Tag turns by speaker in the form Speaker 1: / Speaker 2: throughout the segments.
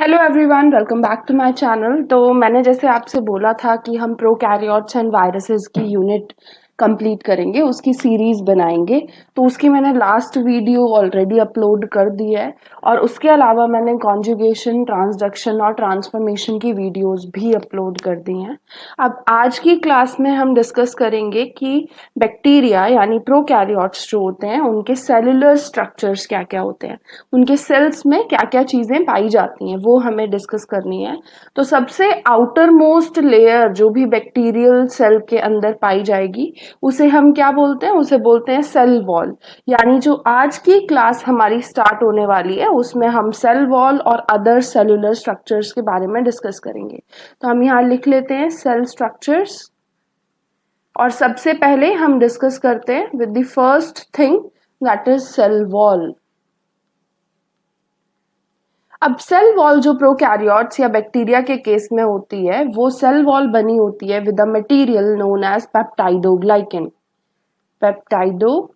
Speaker 1: Hello everyone, welcome back to my channel. तो मैंने जैसे आपसे बोला था कि हम प्रोकैरियोट्स एंड वायरसेस की यूनिट कंप्लीट करेंगे, उसकी सीरीज बनाएंगे। तो उसकी मैंने लास्ट वीडियो ऑलरेडी अपलोड कर दी है और उसके अलावा मैंने कॉन्जुगेशन, ट्रांसडक्शन और ट्रांसफॉर्मेशन की वीडियोस भी अपलोड कर दी हैं। अब आज की क्लास में हम डिस्कस करेंगे कि बैक्टीरिया यानी प्रोकैरियोट्स जो होते हैं उनके सेलुलर स्ट्रक्चर्स क्या क्या होते हैं, उनके सेल्स में क्या क्या चीजें पाई जाती हैं, वो हमें डिस्कस करनी है। तो सबसे आउटर मोस्ट लेयर जो भी बैक्टीरियल सेल के अंदर पाई जाएगी उसे हम क्या बोलते हैं, उसे बोलते हैं सेल वॉल। यानी जो आज की क्लास हमारी स्टार्ट होने वाली है उसमें हम सेल वॉल और अदर सेलुलर स्ट्रक्चर्स के बारे में डिस्कस करेंगे। तो हम यहाँ लिख लेते हैं सेल स्ट्रक्चर्स और सबसे पहले हम डिस्कस करते हैं with the first thing that is cell wall. अब सेल वॉल जो प्रोकैरियोट्स या बैक्टीरिया के केस में होती है वो सेल वॉल बनी होती है with a material known as peptidoglycan. Peptidoglycan.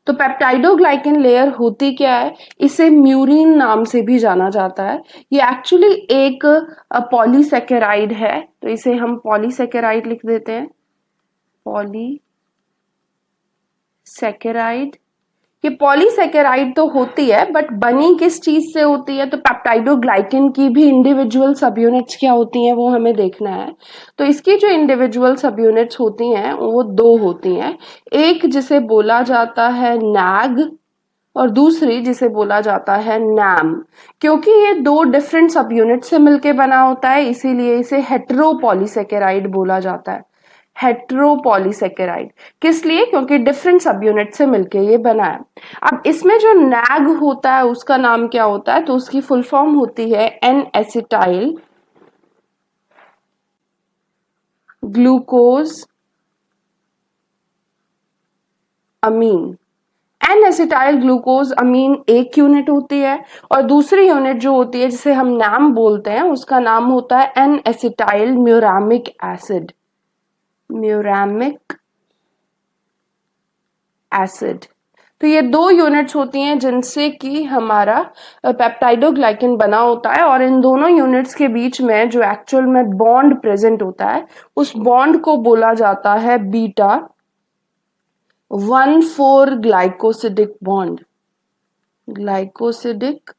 Speaker 1: तो पेप्टाइडोग्लाइकन लेयर होती क्या है, इसे म्यूरिन नाम से भी जाना जाता है। ये एक्चुअली एक पॉलीसेकेराइड है, तो इसे हम पॉलीसेकेराइड लिख देते हैं। पॉलीसेकेराइड। ये पॉलीसेकेराइड तो होती है बट बनी किस चीज से होती है, तो पेप्टाइडोग्लाइकन की भी इंडिविजुअल सब यूनिट्स क्या होती हैं वो हमें देखना है। तो इसकी जो इंडिविजुअल सब यूनिट्स होती हैं वो दो होती हैं, एक जिसे बोला जाता है नैग और दूसरी जिसे बोला जाता है नैम। क्योंकि ये दो डिफरेंट सब यूनिट से मिलकर बना होता है इसीलिए इसे हेटेरोपॉलीसेकेराइड बोला जाता है। हेटेरोपॉलीसेकेराइड किस लिए, क्योंकि डिफरेंट सब यूनिट से मिलके ये बना है। अब इसमें जो नैग होता है उसका नाम क्या होता है, तो उसकी फुल फॉर्म होती है एन एसिटाइल ग्लूकोज अमीन। एन एसिटाइल ग्लूकोज अमीन एक यूनिट होती है और दूसरी यूनिट जो होती है जिसे हम नैम बोलते हैं उसका नाम होता है N acetyl muramic acid. Muramic acid. तो ये दो यूनिट्स होती हैं जिनसे कि हमारा पेप्टाइडोग्लाइकन बना होता है और इन दोनों यूनिट्स के बीच में जो एक्चुअल में बॉन्ड प्रेजेंट होता है उस बॉन्ड को बोला जाता है beta 1,4 glycosidic bond. Glycosidic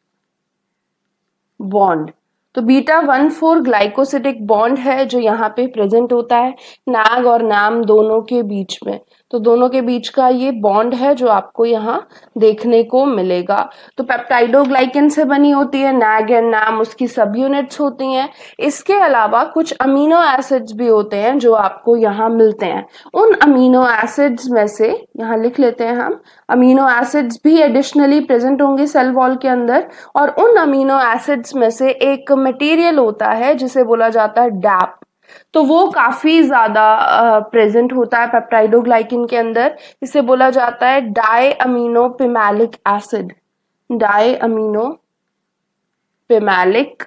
Speaker 1: bond. तो बीटा 1,4 ग्लाइकोसिडिक बॉन्ड है जो यहाँ पे प्रेजेंट होता है नैग और नैम दोनों के बीच में। तो दोनों के बीच का ये बॉन्ड है जो आपको यहाँ देखने को मिलेगा। तो पेप्टाइडोग्लाइकन से बनी होती है नैग एंड नैम, उसकी सब यूनिट्स होती हैं। इसके अलावा कुछ अमीनो एसिड्स भी होते हैं जो आपको यहाँ मिलते हैं। उन अमीनो एसिड्स में से यहाँ लिख लेते हैं हम, अमीनो एसिड्स भी एडिशनली प्रेजेंट होंगे सेल वॉल के अंदर और उन अमीनो एसिड्स में से एक मटेरियल होता है जिसे बोला जाता है डैप। तो वो काफी ज्यादा प्रेजेंट होता है पेप्टाइडोग्लाइकन के अंदर। इसे बोला जाता है diaminopimelic acid. Diaminopimelic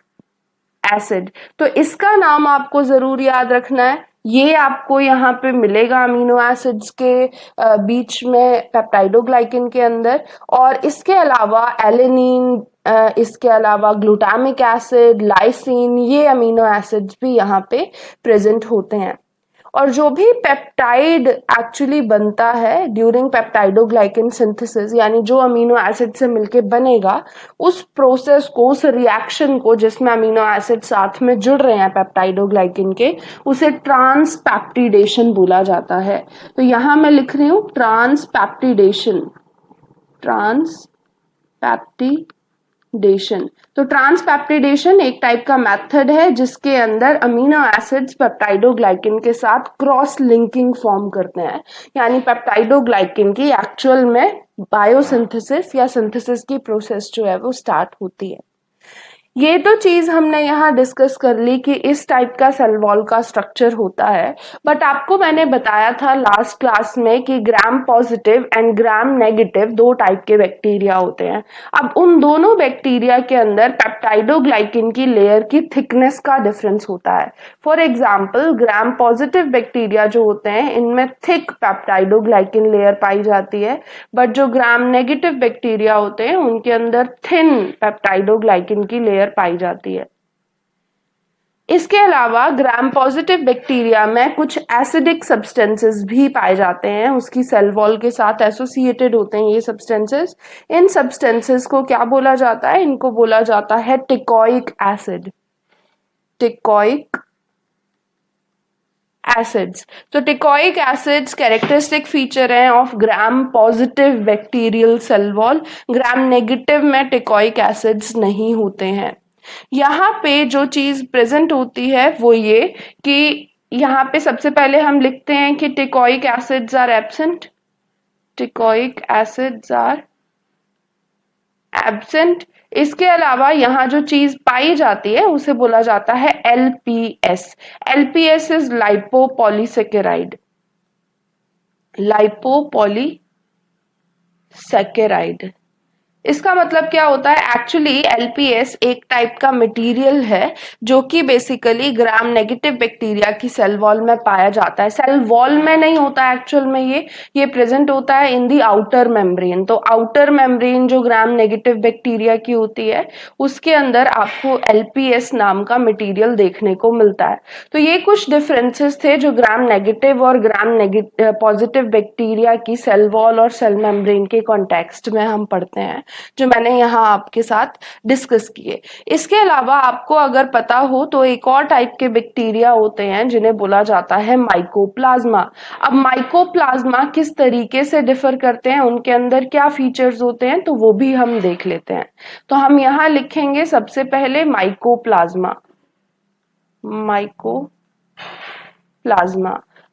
Speaker 1: acid. तो इसका नाम आपको जरूर याद रखना है, ये आपको यहाँ पे मिलेगा अमीनो एसिड्स के बीच में पेप्टाइडोग्लाइकन के अंदर। और इसके अलावा एलेनिन, इसके अलावा ग्लूटामिक एसिड, लाइसिन, ये अमीनो एसिड्स भी यहाँ पे प्रेजेंट होते हैं। और जो भी पेप्टाइड एक्चुअली बनता है ड्यूरिंग पेप्टाइडोग्लाइकन सिंथेसिस, यानी जो अमीनो एसिड से मिलके बनेगा, उस प्रोसेस को, उस रिएक्शन को जिसमें अमीनो एसिड साथ में जुड़ रहे हैं पेप्टाइडोग्लाइकन के, उसे ट्रांसपेप्टिडेशन बोला जाता है। तो यहां मैं लिख रही हूं ट्रांसपेप्टिडेशन। ट्रांसपेप्टिडेशन। तो ट्रांसपेप्टिडेशन एक टाइप का मेथड है जिसके अंदर अमीनो एसिड्स पेप्टाइडोग्लाइकन के साथ क्रॉस लिंकिंग फॉर्म करते हैं, यानी पेप्टाइडोग्लाइकन की एक्चुअल में बायोसिंथेसिस या सिंथेसिस की प्रोसेस जो है वो स्टार्ट होती है। ये तो चीज हमने यहाँ डिस्कस कर ली कि इस टाइप का सेल वॉल का स्ट्रक्चर होता है, बट आपको मैंने बताया था लास्ट क्लास में कि gram positive and gram negative दो टाइप के बैक्टीरिया होते हैं। अब उन दोनों बैक्टीरिया के अंदर पेप्टाइडोग्लाइकिन की लेयर की थिकनेस का डिफरेंस होता है। For example, gram positive bacteria जो होते हैं इनमें थिक पेप्टाइडोग्लाइकिन लेयर पाई जाती है, बट जो ग्राम नेगेटिव बैक्टीरिया होते हैं उनके अंदर थिन पेप्टाइडोग्लाइकिन की लेयर पाई जाती है। इसके अलावा ग्राम पॉजिटिव बैक्टीरिया में कुछ एसिडिक सब्सटेंसेस भी पाए जाते हैं, उसकी सेल वॉल के साथ एसोसिएटेड होते हैं ये सब्सटेंसेस। इन सब्सटेंसेस को क्या बोला जाता है? इनको बोला जाता है टिकोइक एसिड। Teichoic acids. तो टिकोइक एसिड्स कैरेक्टरिस्टिक फीचर हैं of gram positive bacterial cell wall. Gram negative में टिकोइक एसिड्स नहीं होते हैं। यहाँ पे जो चीज प्रेजेंट होती है वो ये कि यहाँ पे सबसे पहले हम लिखते हैं कि teichoic acids are absent. Teichoic acids are absent. इसके अलावा यहाँ जो चीज पाई जाती है उसे बोला जाता है LPS. LPS is lipopolysaccharide. Lipopolysaccharide. इसका मतलब क्या होता है? एक्चुअली एलपीएस एक टाइप का मटेरियल है जो कि बेसिकली ग्राम नेगेटिव बैक्टीरिया की सेल वॉल में पाया जाता है। सेल वॉल में नहीं होता एक्चुअल में, ये प्रेजेंट होता है इन दी आउटर मेम्ब्रेन। तो आउटर मेम्ब्रेन जो ग्राम नेगेटिव बैक्टीरिया की होती है उसके अंदर आपको एलपीएस नाम का मटेरियल देखने को मिलता है। तो ये कुछ डिफरेंसेस थे जो ग्राम नेगेटिव और ग्राम पॉजिटिव बैक्टीरिया की सेल वॉल और सेल मेम्ब्रेन के कॉन्टेक्स्ट में हम पढ़ते हैं, जो मैंने यहाँ आपके साथ डिस्कस किए। इसके अलावा आपको अगर पता हो तो एक और टाइप के बैक्टीरिया होते हैं जिन्हें बोला जाता है माइकोप्लाज्मा। अब माइकोप्लाज्मा किस तरीके से डिफर करते हैं, उनके अंदर क्या फीचर्स होते हैं, तो वो भी हम देख लेते हैं। तो हम यहाँ लिखेंगे सबसे पहले माइकोप्लाज्मा। माइकोप्लाज्मा।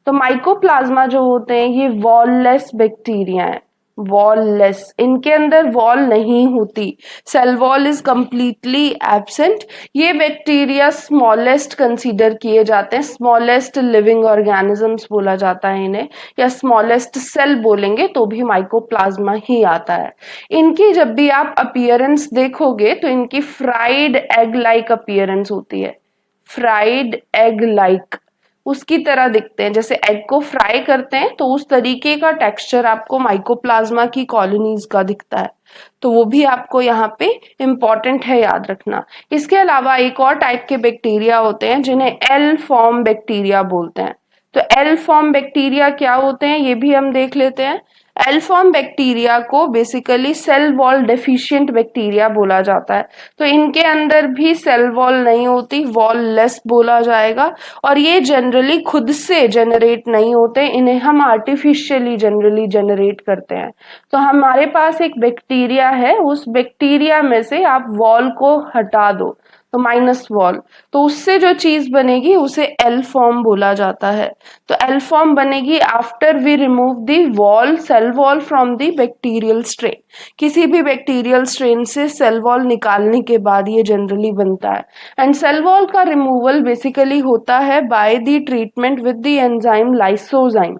Speaker 1: तो माइकोप्लाज्मा जो होते हैं ये वॉललेस बैक्टीरिया हैं। वॉललेस, इनके अंदर वॉल नहीं होती, cell wall is completely absent. ये बैक्टीरिया स्मॉलेस्ट कंसीडर किए जाते हैं, स्मॉलेस्ट लिविंग ऑर्गेनिजम्स बोला जाता है इन्हें, या स्मॉलेस्ट सेल बोलेंगे तो भी माइकोप्लाज्मा ही आता है। इनकी जब भी आप अपीयरेंस देखोगे तो इनकी फ्राइड एग लाइक अपीयरेंस होती है। फ्राइड एग लाइक, उसकी तरह दिखते हैं, जैसे एग को फ्राई करते हैं तो उस तरीके का टेक्सचर आपको माइकोप्लाज्मा की कॉलोनीज का दिखता है। तो वो भी आपको यहाँ पे इम्पॉर्टेंट है याद रखना। इसके अलावा एक और टाइप के बैक्टीरिया होते हैं जिन्हें एल फॉर्म बैक्टीरिया बोलते हैं। तो एल फॉर्म बैक्टीरिया क्या होते हैं ये भी हम देख लेते हैं। एल फॉर्म बैक्टीरिया को basically cell wall deficient bacteria बोला जाता है। तो इनके अंदर भी सेल वॉल नहीं होती, वॉल लेस बोला जाएगा, और ये जनरली खुद से जनरेट नहीं होते, इन्हें हम आर्टिफिशियली जनरली जनरेट करते हैं। तो हमारे पास एक बैक्टीरिया है, उस बैक्टीरिया में से आप वॉल को हटा दो तो माइनस वॉल, तो उससे जो चीज बनेगी उसे एल फॉर्म बोला जाता है। तो एल फॉर्म बनेगी after we remove the wall, cell wall from the bacterial strain. किसी भी बैक्टीरियल स्ट्रेन से सेल वॉल निकालने के बाद ये जनरली बनता है। एंड सेल वॉल का रिमूवल बेसिकली होता है by the treatment with the enzyme lysozyme.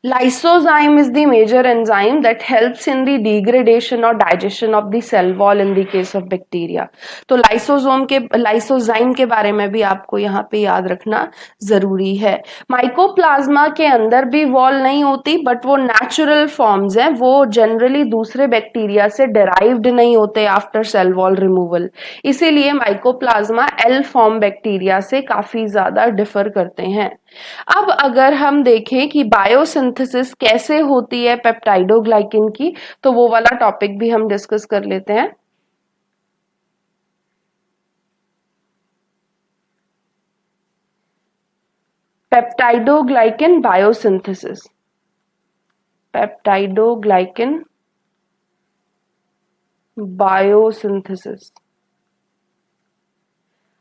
Speaker 1: Lysozyme is the major enzyme that helps in the degradation or digestion of the cell wall in the case of bacteria. तो lysozyme के बारे में भी आपको यहाँ पे याद रखना जरूरी है। माइकोप्लाज्मा के अंदर भी वॉल नहीं होती, बट वो नेचुरल फॉर्म्स हैं, वो जनरली दूसरे बैक्टीरिया से डिराइव्ड नहीं होते आफ्टर सेल वॉल रिमूवल। इसीलिए माइकोप्लाज्मा एल फॉर्म बैक्टीरिया से काफी ज्यादा डिफर करते हैं। अब अगर हम देखें कि बायोसिंथेसिस कैसे होती है पेप्टाइडोग्लाइकिन की, तो वो वाला टॉपिक भी हम डिस्कस कर लेते हैं। पेप्टाइडोग्लाइकिन बायोसिंथेसिस। पेप्टाइडोग्लाइकिन बायोसिंथेसिस।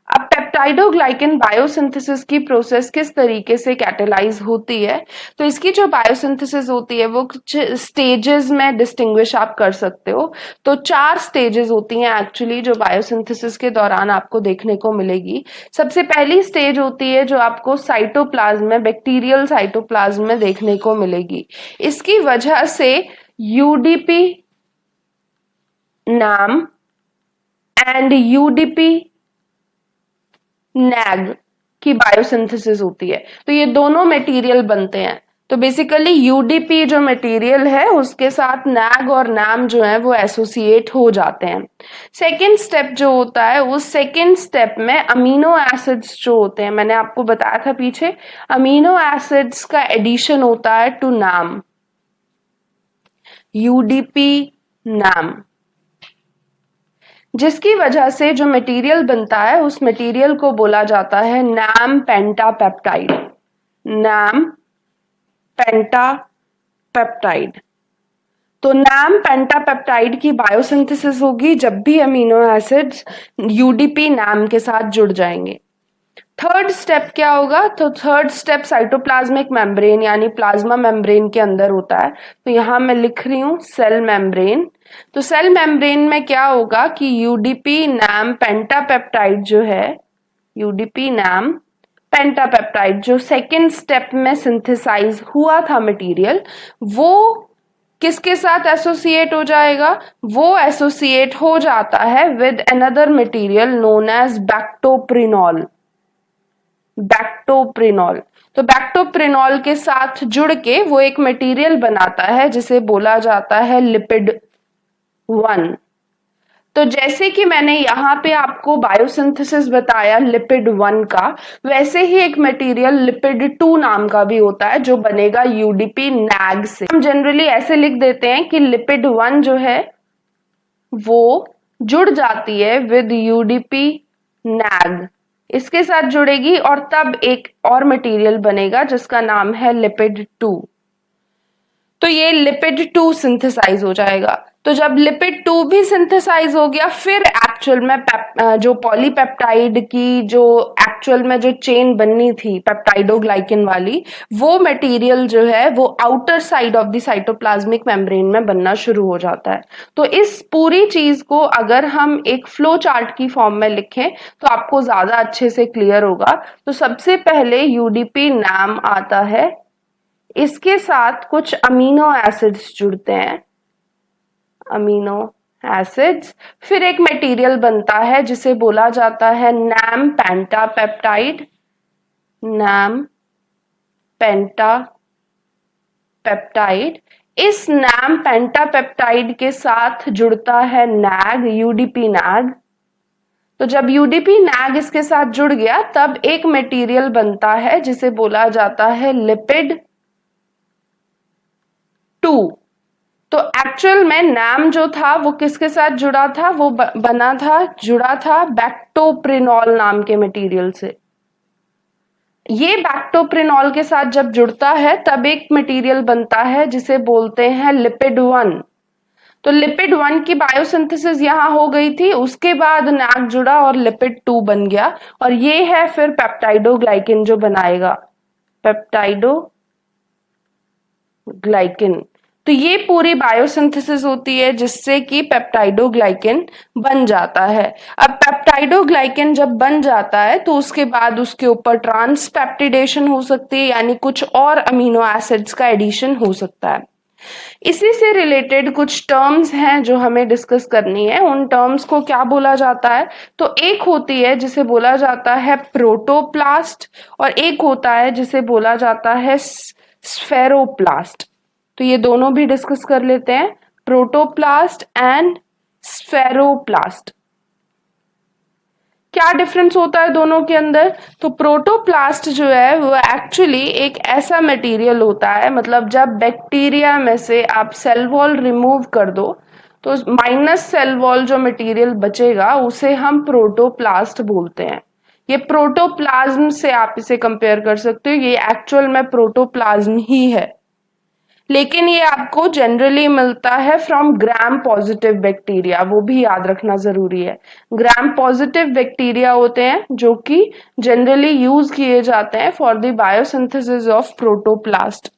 Speaker 1: अब पेप्टाइडोग्लाइकन बायोसिंथेसिस की प्रोसेस किस तरीके से कैटेलाइज होती है, तो इसकी जो बायोसिंथेसिस होती है वो कुछ स्टेजेस में डिस्टिंग्विश आप कर सकते हो। तो 4 स्टेजेस होती हैं एक्चुअली जो बायोसिंथेसिस के दौरान आपको देखने को मिलेगी। सबसे पहली स्टेज होती है जो आपको साइटोप्लाज्म में, बैक्टीरियल साइटोप्लाज्म में देखने को मिलेगी। इसकी वजह से यूडीपी नाम एंड यूडीपी नैग की बायोसिंथेसिस होती है। तो ये दोनों मटेरियल बनते हैं। तो बेसिकली यूडीपी जो मटेरियल है उसके साथ नैग और नैम जो है वो एसोसिएट हो जाते हैं। सेकेंड स्टेप जो होता है, उस सेकेंड स्टेप में अमीनो एसिड्स जो होते हैं, मैंने आपको बताया था पीछे, अमीनो एसिड्स का एडिशन होता है टू नैम, यूडीपी नैम, जिसकी वजह से जो मटेरियल बनता है उस मटेरियल को बोला जाता है नैम पेंटापेप्टाइड। नैम पेंटापेप्टाइड। तो नैम पेंटापेप्टाइड की बायोसिंथेसिस होगी जब भी अमीनो एसिड्स यूडीपी नैम के साथ जुड़ जाएंगे। थर्ड स्टेप क्या होगा, तो थर्ड स्टेप साइटोप्लाज्मिक मेम्ब्रेन यानी प्लाज्मा मेम्ब्रेन के अंदर होता है। तो यहां मैं लिख रही हूं सेल मेम्ब्रेन। तो सेल मेम्ब्रेन में क्या होगा कि यूडीपी नैम पेंटापेप्टाइड जो है, यूडीपी नैम पेंटापेप्टाइड जो सेकेंड स्टेप में सिंथेसाइज हुआ था मटेरियल, वो किसके साथ एसोसिएट हो जाएगा, वो एसोसिएट हो जाता है with another material known as bactoprenol. Bactoprenol. तो बैक्टोप्रिनॉल के साथ जुड़ के वो एक मटेरियल बनाता है जिसे बोला जाता है लिपिड 1। तो जैसे कि मैंने यहाँ पे आपको बायोसिंथेसिस बताया लिपिड 1 का, वैसे ही एक मटेरियल लिपिड 2 नाम का भी होता है जो बनेगा यूडीपी नैग से। हम जनरली ऐसे लिख देते हैं कि लिपिड 1 जो है वो जुड़ जाती है विद यूडीपी नैग, इसके साथ जुड़ेगी और तब एक और मटेरियल बनेगा जिसका नाम है लिपिड 2। तो ये लिपिड 2 सिंथेसाइज हो जाएगा। तो जब लिपिड 2 भी सिंथेसाइज हो गया, फिर एक्चुअल में जो पॉलीपेप्टाइड की जो एक्चुअल में जो चेन बननी थी पेप्टाइडोग्लाइकन वाली, वो मटेरियल जो है वो outer side of the cytoplasmic membrane में बनना शुरू हो जाता है। तो इस पूरी चीज को अगर हम एक फ्लो चार्ट की फॉर्म में लिखें तो आपको ज्यादा अच्छे से क्लियर होगा। तो सबसे पहले यूडीपी नाम आता है, इसके साथ कुछ अमीनो एसिड्स जुड़ते हैं, अमीनो एसिड्स, फिर एक मटेरियल बनता है जिसे बोला जाता है नैम पेंटापेप्टाइड। नैम पेंटापेप्टाइड। इस नैम पेंटापेप्टाइड के साथ जुड़ता है नैग, यूडीपी नैग। तो जब यूडीपी नैग इसके साथ जुड़ गया तब एक मटेरियल बनता है जिसे बोला जाता है लिपिड 2। तो एक्चुअल में नाम जो था वो किसके साथ जुड़ा था, वो जुड़ा था बैक्टोप्रिनॉल नाम के मटेरियल से। ये बैक्टोप्रिनॉल के साथ जब जुड़ता है तब एक मटेरियल बनता है जिसे बोलते हैं लिपिड 1। तो लिपिड 1 की बायोसिंथेसिस यहां हो गई थी, उसके बाद नैग जुड़ा और लिपिड 2 बन गया, और ये है फिर पेप्टाइडोग्लाइकन जो बनाएगा, पेप्टाइडोग्लाइकन। तो ये पूरी बायोसिंथेसिस होती है जिससे कि पेप्टाइडोग्लाइकन बन जाता है। अब पेप्टाइडोग्लाइकन जब बन जाता है तो उसके बाद उसके ऊपर ट्रांसपेप्टिडेशन हो सकती है, यानी कुछ और अमीनो एसिड्स का एडिशन हो सकता है। इसी से रिलेटेड कुछ टर्म्स हैं जो हमें डिस्कस करनी है। उन टर्म्स को क्या बोला जाता है, तो एक होती है जिसे बोला जाता है प्रोटोप्लास्ट और एक होता है जिसे बोला जाता है स्फेरोप्लास्ट। तो ये दोनों भी डिस्कस कर लेते हैं, प्रोटोप्लास्ट एंड स्फेरोप्लास्ट। क्या डिफरेंस होता है दोनों के अंदर, तो प्रोटोप्लास्ट जो है वो एक्चुअली एक ऐसा मटेरियल होता है, मतलब जब बैक्टीरिया में से आप सेल वॉल रिमूव कर दो तो माइनस सेल वॉल जो मटेरियल बचेगा उसे हम प्रोटोप्लास्ट बोलते हैं। ये प्रोटोप्लाज्म से आप इसे कंपेयर कर सकते हो, ये एक्चुअल में प्रोटोप्लाज्म ही है। लेकिन ये आपको जनरली मिलता है फ्रॉम ग्राम पॉजिटिव बैक्टीरिया, वो भी याद रखना जरूरी है। ग्राम पॉजिटिव बैक्टीरिया होते हैं जो कि जनरली यूज किए जाते हैं for the biosynthesis of protoplast,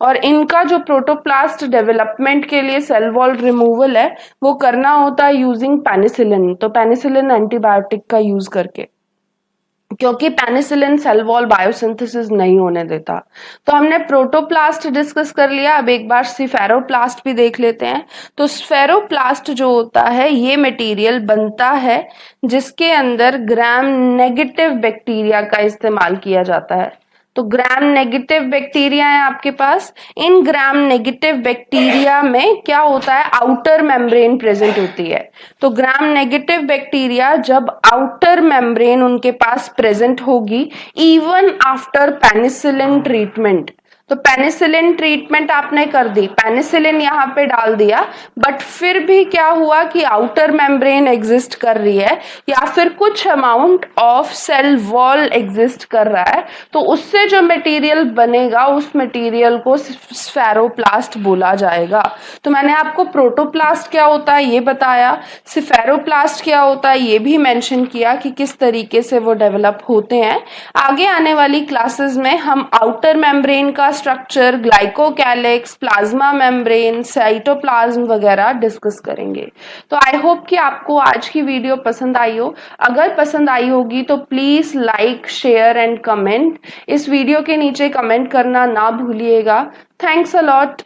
Speaker 1: और इनका जो प्रोटोप्लास्ट डेवलपमेंट के लिए सेल वॉल रिमूवल है वो करना होता है यूजिंग पेनिसिलिन। तो पेनिसिलिन एंटीबायोटिक का यूज करके, क्योंकि पेनिसिलिन सेल वॉल बायोसिंथेसिस नहीं होने देता। तो हमने प्रोटोप्लास्ट डिस्कस कर लिया, अब एक बार स्फेरोप्लास्ट भी देख लेते हैं। तो स्फेरोप्लास्ट जो होता है ये मटेरियल बनता है जिसके अंदर ग्राम नेगेटिव बैक्टीरिया का इस्तेमाल किया जाता है। तो ग्राम नेगेटिव बैक्टीरिया है आपके पास। इन ग्राम नेगेटिव बैक्टीरिया में क्या होता है, आउटर मेम्ब्रेन प्रेजेंट होती है। तो ग्राम नेगेटिव बैक्टीरिया जब आउटर मेम्ब्रेन उनके पास प्रेजेंट होगी इवन आफ्टर पेनिसिलिन ट्रीटमेंट, तो पेनिसिलिन ट्रीटमेंट आपने कर दी, पेनिसिलिन यहाँ पे डाल दिया, बट फिर भी क्या हुआ कि आउटर मेम्ब्रेन एग्जिस्ट कर रही है या फिर कुछ amount of cell wall exist कर रहा है, तो उससे जो मटेरियल बनेगा उस मटेरियल को स्फेरोप्लास्ट बोला जाएगा। तो मैंने आपको प्रोटोप्लास्ट क्या होता है ये बताया, स्फेरोप्लास्ट क्या होता है ये भी मेंशन किया कि किस तरीके से वो डेवलप होते हैं। आगे आने वाली क्लासेस में हम आउटर मेम्ब्रेन का structure, glycocalyx, plasma membrane, cytoplasm वगैरह डिस्कस करेंगे। तो आई होप कि आपको आज की वीडियो पसंद आई हो। अगर पसंद आई होगी तो please like, share and comment. इस वीडियो के नीचे कमेंट करना ना भूलिएगा। Thanks a lot.